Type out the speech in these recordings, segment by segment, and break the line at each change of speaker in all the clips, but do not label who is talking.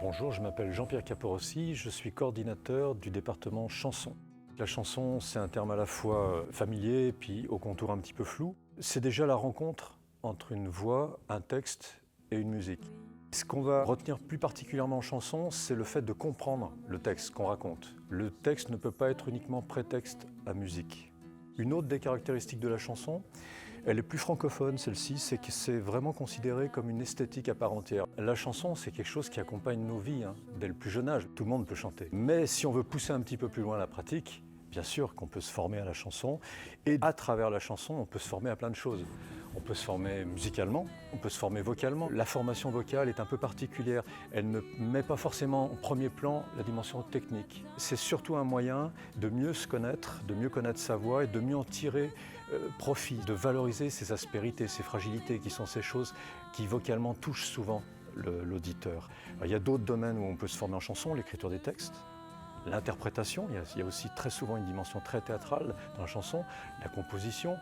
Bonjour, je m'appelle Jean-Pierre Caporossi, je suis coordinateur du département chanson. La chanson, c'est un terme à la fois familier puis au contour un petit peu flou. C'est déjà la rencontre entre une voix, un texte et une musique. Ce qu'on va retenir plus particulièrement en chanson, c'est le fait de comprendre le texte qu'on raconte. Le texte ne peut pas être uniquement prétexte à musique. Une autre des caractéristiques de la chanson, elle est plus francophone, celle-ci, c'est que c'est vraiment considéré comme une esthétique à part entière. La chanson, c'est quelque chose qui accompagne nos vies, dès le plus jeune âge. Tout le monde peut chanter. Mais si on veut pousser un petit peu plus loin la pratique, bien sûr qu'on peut se former à la chanson. Et à travers la chanson, on peut se former à plein de choses. On peut se former musicalement, on peut se former vocalement. La formation vocale est un peu particulière. Elle ne met pas forcément en premier plan la dimension technique. C'est surtout un moyen de mieux se connaître, de mieux connaître sa voix et de mieux en tirer profit, de valoriser ses aspérités, ses fragilités, qui sont ces choses qui vocalement touchent souvent l'auditeur. Il y a d'autres domaines où on peut se former en chanson, l'écriture des textes, l'interprétation, il y a aussi très souvent une dimension très théâtrale dans la chanson, la composition,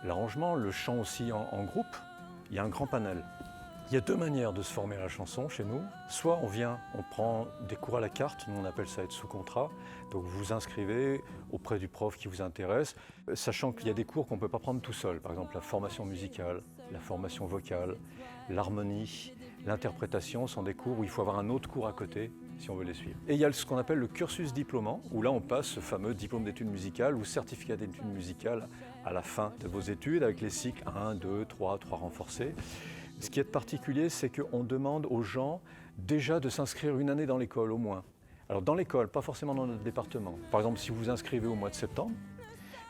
l'arrangement, le chant aussi en groupe, il y a un grand panel. Il y a deux manières de se former à la chanson chez nous. Soit on prend des cours à la carte, nous on appelle ça être sous contrat. Donc vous vous inscrivez auprès du prof qui vous intéresse, sachant qu'il y a des cours qu'on ne peut pas prendre tout seul. Par exemple la formation musicale, la formation vocale, l'harmonie, l'interprétation sont des cours où il faut avoir un autre cours à côté si on veut les suivre. Et il y a ce qu'on appelle le cursus diplômant, où là on passe ce fameux diplôme d'études musicales ou certificat d'études musicales à la fin de vos études avec les cycles 1, 2, 3 renforcés. Ce qui est particulier, c'est qu'on demande aux gens déjà de s'inscrire une année dans l'école au moins. Alors dans l'école, pas forcément dans notre département. Par exemple, si vous vous inscrivez au mois de septembre,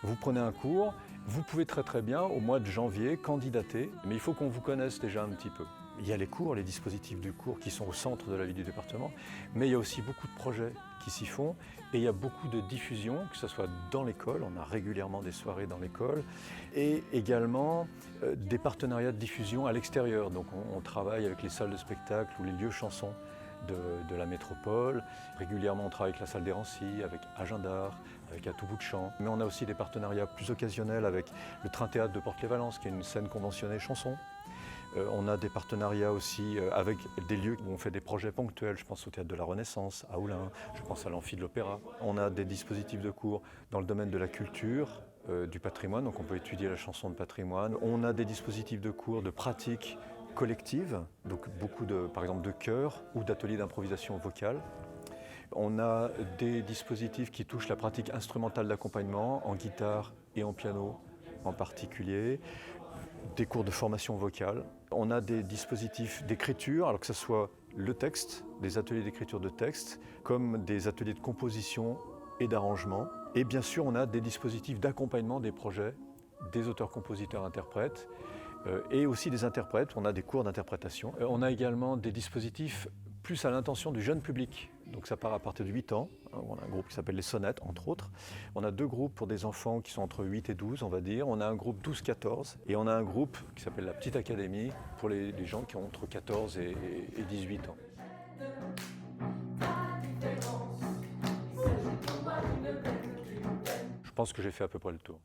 vous prenez un cours, vous pouvez très bien au mois de janvier candidater, mais il faut qu'on vous connaisse déjà un petit peu. Il y a les cours, les dispositifs du cours qui sont au centre de la vie du département, mais il y a aussi beaucoup de projets qui s'y font et il y a beaucoup de diffusion, que ce soit dans l'école, on a régulièrement des soirées dans l'école, et également des partenariats de diffusion à l'extérieur. Donc on travaille avec les salles de spectacle ou les lieux chansons de la métropole. Régulièrement on travaille avec la salle des Rancy, avec Agendard, avec À tout bout de champ. Mais on a aussi des partenariats plus occasionnels avec le Train Théâtre de Porte-les-Valences, qui est une scène conventionnée chanson. On a des partenariats aussi avec des lieux où on fait des projets ponctuels. Je pense au Théâtre de la Renaissance, à Oulin, je pense à l'Amphi de l'Opéra. On a des dispositifs de cours dans le domaine de la culture, du patrimoine, donc on peut étudier la chanson de patrimoine. On a des dispositifs de cours de pratique collective, donc beaucoup par exemple de chœurs ou d'ateliers d'improvisation vocale. On a des dispositifs qui touchent la pratique instrumentale d'accompagnement en guitare et en piano en particulier. Des cours de formation vocale. On a des dispositifs d'écriture, alors que ce soit le texte, des ateliers d'écriture de texte, comme des ateliers de composition et d'arrangement. Et bien sûr, on a des dispositifs d'accompagnement des projets, des auteurs, compositeurs, interprètes, et aussi des interprètes. On a des cours d'interprétation. On a également des dispositifs plus à l'intention du jeune public. Donc ça part à partir de 8 ans. On a un groupe qui s'appelle les Sonnettes, entre autres. On a deux groupes pour des enfants qui sont entre 8 et 12, on va dire. On a un groupe 12-14 et on a un groupe qui s'appelle la Petite Académie pour les gens qui ont entre 14 et 18 ans. Je pense que j'ai fait à peu près le tour.